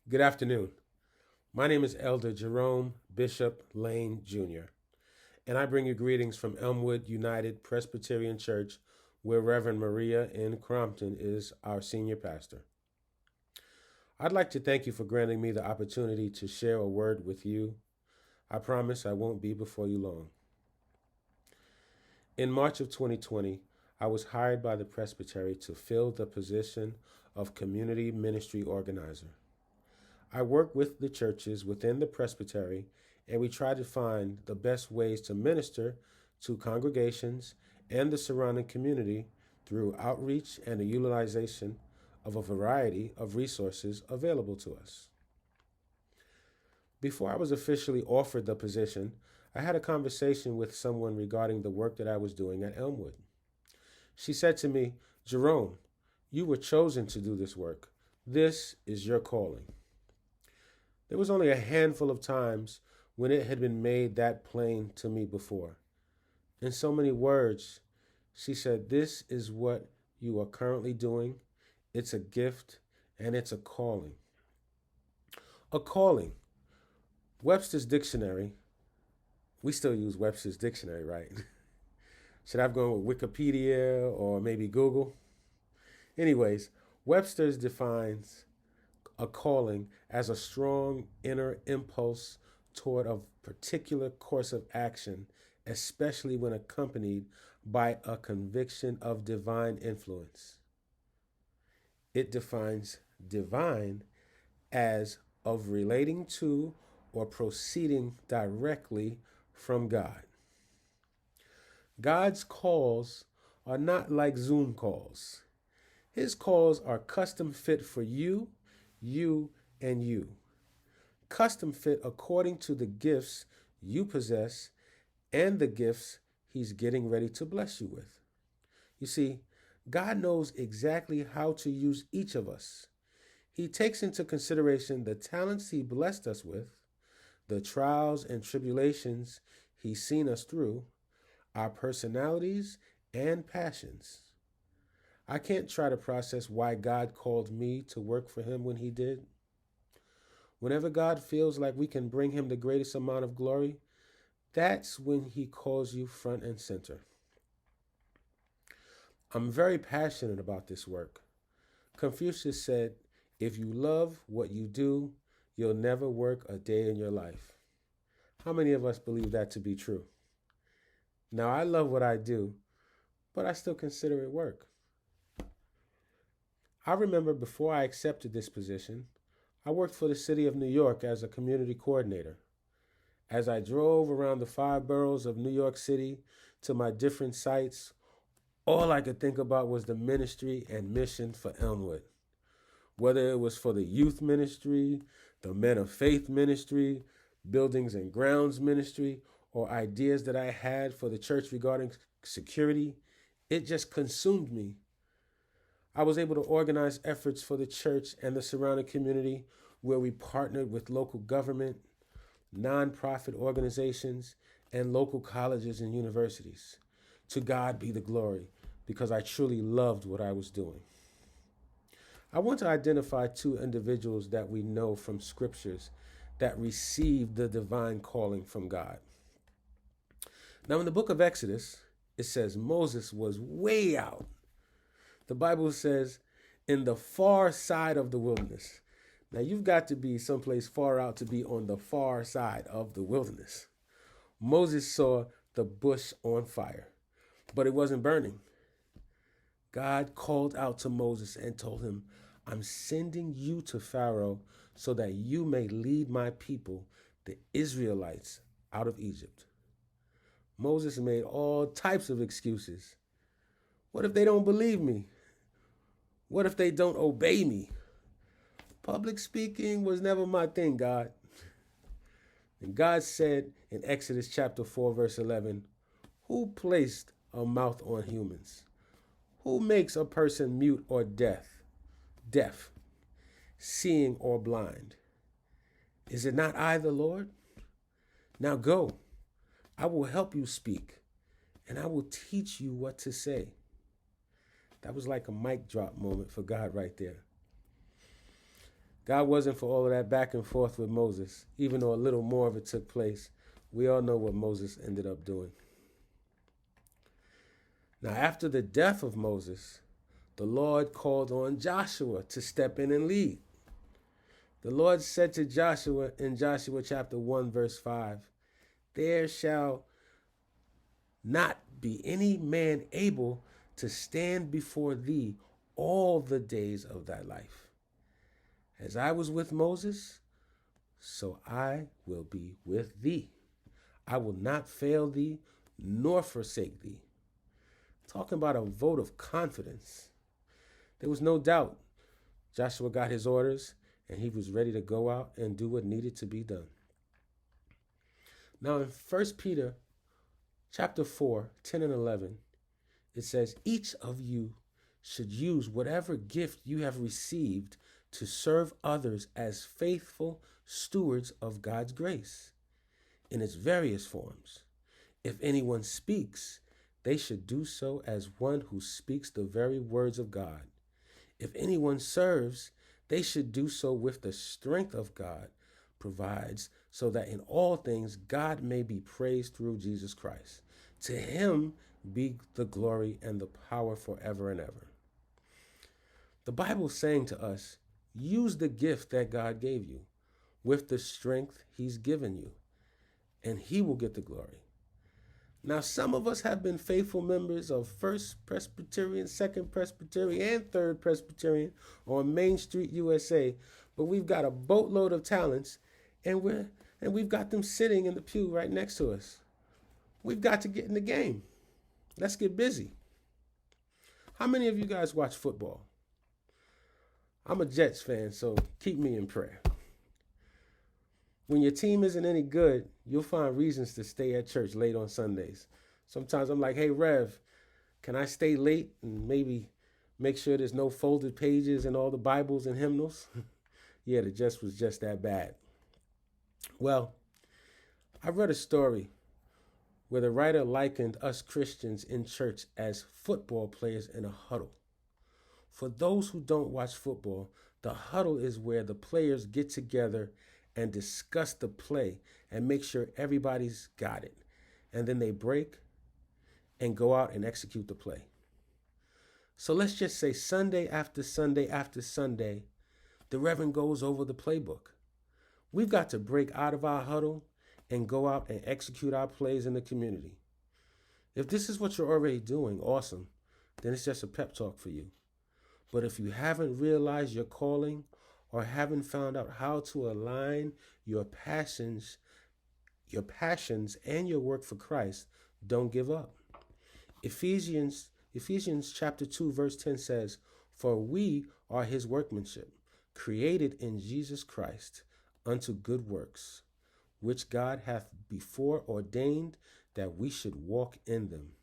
Good afternoon. My name is Elder Jerome Bishop Lane Jr., and I bring you greetings from Elmwood United Presbyterian Church, where Reverend Maria N. Crompton is our senior pastor. I'd like to thank you for granting me the opportunity to share a word with you. I promise I won't be before you long. In March of 2020, I was hired by the Presbytery to fill the position of Community Ministry Organizer. I work with the churches within the presbytery, and we try to find the best ways to minister to congregations and the surrounding community through outreach and the utilization of a variety of resources available to us. Before I was officially offered the position, I had a conversation with someone regarding the work that I was doing at Elmwood. She said to me, "Jerome, you were chosen to do this work. This is your calling." There was only a handful of times when it had been made that plain to me before. In so many words, she said, "This is what you are currently doing. It's a gift and it's a calling." A calling. Webster's Dictionary. We still use Webster's Dictionary, right? Should I have gone with Wikipedia or maybe Google? Anyways, Webster's defines a calling as a strong inner impulse toward a particular course of action, especially when accompanied by a conviction of divine influence. It defines divine as of relating to or proceeding directly from God. God's calls are not like Zoom calls. His calls are custom fit for you, and you. Custom fit according to the gifts you possess and the gifts he's getting ready to bless you with. You see, God knows exactly how to use each of us. He takes into consideration the talents he blessed us with, the trials and tribulations he's seen us through, our personalities and passions. I can't try to process why God called me to work for him when he did. Whenever God feels like we can bring him the greatest amount of glory, that's when he calls you front and center. I'm very passionate about this work. Confucius said, "If you love what you do, you'll never work a day in your life." How many of us believe that to be true? Now, I love what I do, but I still consider it work. I remember before I accepted this position, I worked for the city of New York as a community coordinator. As I drove around the 5 boroughs of New York City to my different sites, all I could think about was the ministry and mission for Elmwood. Whether it was for the youth ministry, the men of faith ministry, buildings and grounds ministry, or ideas that I had for the church regarding security, it just consumed me. I was able to organize efforts for the church and the surrounding community where we partnered with local government, nonprofit organizations, and local colleges and universities. To God be the glory, because I truly loved what I was doing. I want to identify 2 individuals that we know from scriptures that received the divine calling from God. Now, in the book of Exodus, it says Moses was way out. The Bible says, in the far side of the wilderness. Now, you've got to be someplace far out to be on the far side of the wilderness. Moses saw the bush on fire, but it wasn't burning. God called out to Moses and told him, "I'm sending you to Pharaoh so that you may lead my people, the Israelites, out of Egypt." Moses made all types of excuses. What if they don't believe me? What if they don't obey me? Public speaking was never my thing, God. And God said in Exodus chapter 4, verse 11, "Who placed a mouth on humans? Who makes a person mute or deaf, seeing or blind? Is it not I, the Lord? Now go, I will help you speak, and I will teach you what to say." That was like a mic drop moment for God right there. God wasn't for all of that back and forth with Moses, even though a little more of it took place. We all know what Moses ended up doing. Now, after the death of Moses, the Lord called on Joshua to step in and lead. The Lord said to Joshua in Joshua chapter 1, verse 5, "There shall not be any man able to stand before thee all the days of thy life. As I was with Moses, so I will be with thee. I will not fail thee nor forsake thee." Talking about a vote of confidence. There was no doubt. Joshua got his orders and he was ready to go out and do what needed to be done. Now in 1 Peter chapter 4, 10 and 11, it says, "Each of you should use whatever gift you have received to serve others as faithful stewards of God's grace in its various forms. If anyone speaks, they should do so as one who speaks the very words of God. If anyone serves, they should do so with the strength of God provides, so that in all things God may be praised through Jesus Christ. To him be the glory and the power forever and ever." The Bible is saying to us, use the gift that God gave you with the strength he's given you, and he will get the glory. Now, some of us have been faithful members of First Presbyterian, Second Presbyterian, and Third Presbyterian on Main Street, USA, but we've got a boatload of talents, and we've got them sitting in the pew right next to us. We've got to get in the game. Let's get busy. How many of you guys watch football? I'm a Jets fan, so keep me in prayer. When your team isn't any good, you'll find reasons to stay at church late on Sundays. Sometimes I'm like, "Hey, Rev, can I stay late and maybe make sure there's no folded pages in all the Bibles and hymnals?" Yeah, the Jets was just that bad. Well, I read a story where the writer likened us Christians in church as football players in a huddle. For those who don't watch football, the huddle is where the players get together and discuss the play and make sure everybody's got it. And then they break and go out and execute the play. So let's just say Sunday after Sunday after Sunday, the Reverend goes over the playbook. We've got to break out of our huddle and go out and execute our plays in the community. If this is what you're already doing, awesome, then it's just a pep talk for you. But if you haven't realized your calling or haven't found out how to align your passions and your work for Christ, don't give up. Ephesians chapter 2 verse 10 says, "For we are his workmanship, created in Jesus Christ unto good works, which God hath before ordained that we should walk in them."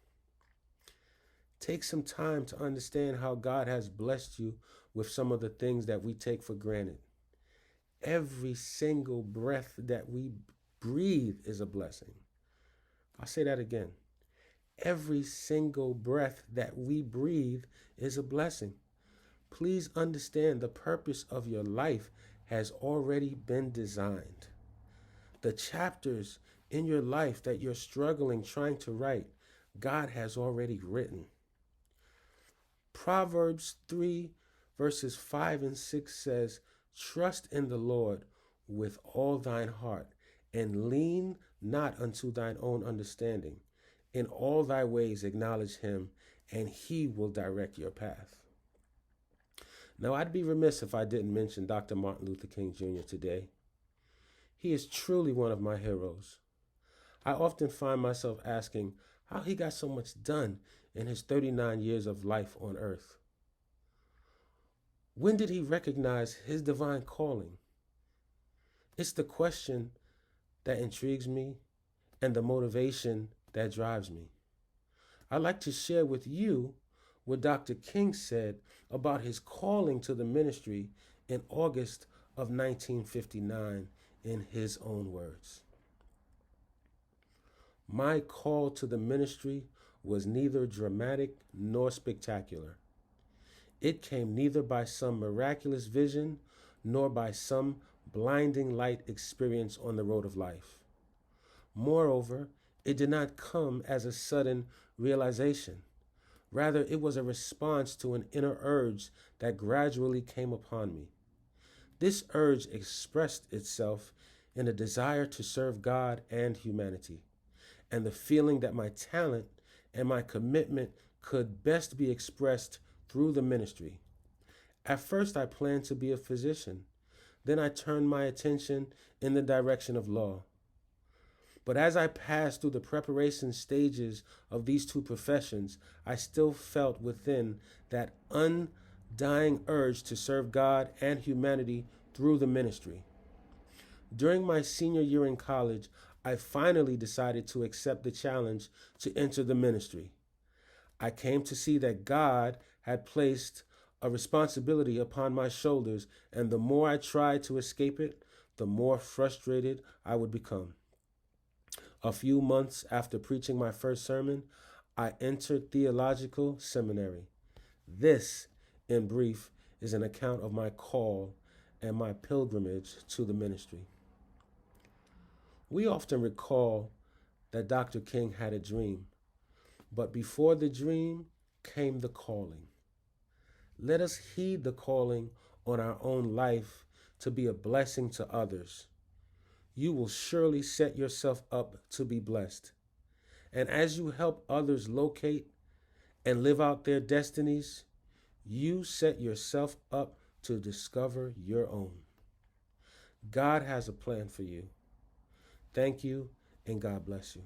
Take some time to understand how God has blessed you with some of the things that we take for granted. Every single breath that we breathe is a blessing. I'll say that again. Every single breath that we breathe is a blessing. Please understand the purpose of your life has already been designed. The chapters in your life that you're struggling trying to write, God has already written. Proverbs 3 verses 5 and 6 says, "Trust in the Lord with all thine heart, and lean not unto thine own understanding. In all thy ways acknowledge him, and he will direct your path." Now, I'd be remiss if I didn't mention Dr. Martin Luther King Jr. today. He is truly one of my heroes. I often find myself asking how he got so much done in his 39 years of life on earth. When did he recognize his divine calling? It's the question that intrigues me and the motivation that drives me. I'd like to share with you what Dr. King said about his calling to the ministry in August of 1959 in his own words. "My call to the ministry was neither dramatic nor spectacular. It came neither by some miraculous vision nor by some blinding light experience on the road of life. Moreover, it did not come as a sudden realization. Rather, it was a response to an inner urge that gradually came upon me. This urge expressed itself in a desire to serve God and humanity, and the feeling that my talent and my commitment could best be expressed through the ministry. At first, I planned to be a physician. Then I turned my attention in the direction of law. But as I passed through the preparation stages of these two professions, I still felt within that undying urge to serve God and humanity through the ministry. During my senior year in college, I finally decided to accept the challenge to enter the ministry. I came to see that God had placed a responsibility upon my shoulders, and the more I tried to escape it, the more frustrated I would become. A few months after preaching my first sermon, I entered theological seminary. This, in brief, is an account of my call and my pilgrimage to the ministry. We often recall that Dr. King had a dream, but before the dream came the calling. Let us heed the calling on our own life to be a blessing to others. You will surely set yourself up to be blessed. And as you help others locate and live out their destinies, you set yourself up to discover your own. God has a plan for you. Thank you, and God bless you.